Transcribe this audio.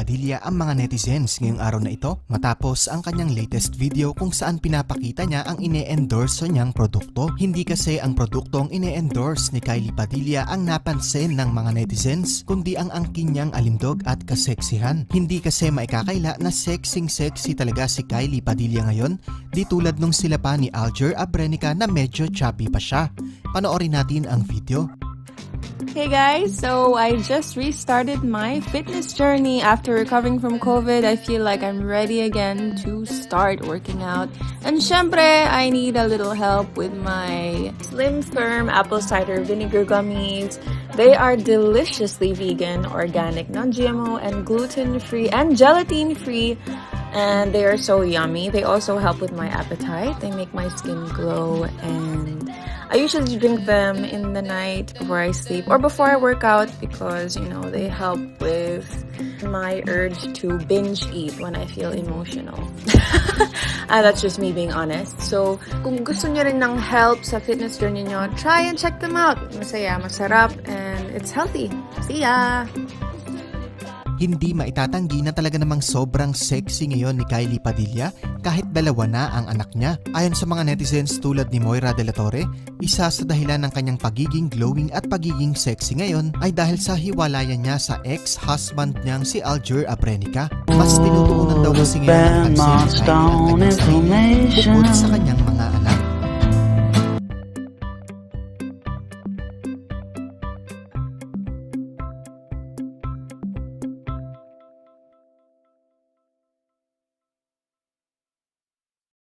Padilla ang mga netizens ngayong araw na ito matapos ang kanyang latest video kung saan pinapakita niya ang ine-endorse niyang produkto. Hindi kasi ang produktong ine-endorse ni Kylie Padilla ang napansin ng mga netizens, kundi ang angkin niyang alimdog at kaseksihan. Hindi kasi maikakaila na sexy talaga si Kylie Padilla ngayon, di tulad nung sila pa ni Alger Abrenica na medyo chubby pa siya. Panoorin natin ang video. Hey guys, so I just restarted my fitness journey after recovering from COVID. I feel like I'm ready again to start working out. And syempre, I need a little help with my Slim Firm apple cider vinegar gummies. They are deliciously vegan, organic, non-GMO, and gluten-free and gelatin-free. And they are so yummy. They also help with my appetite. They make my skin glow, and I usually drink them in the night before I sleep or before I work out because, you know, they help with my urge to binge eat when I feel emotional. That's just me being honest. So, kung gusto nyo rin ng help sa fitness journey nyo, try and check them out. Masaya, masarap, and it's healthy. See ya! Hindi maitatanggi na talaga namang sobrang sexy ngayon ni Kylie Padilla kahit dalawa na ang anak niya. Ayon sa mga netizens tulad ni Moira De La Torre, isa sa dahilan ng kanyang pagiging glowing at pagiging sexy ngayon ay dahil sa hiwalayan niya sa ex-husband niyang si Alger Abrenica. Mas tinutuunan daw kasi ngayon ng pansin ni Kylie ang kanyang sarili bukod sa kanyang mga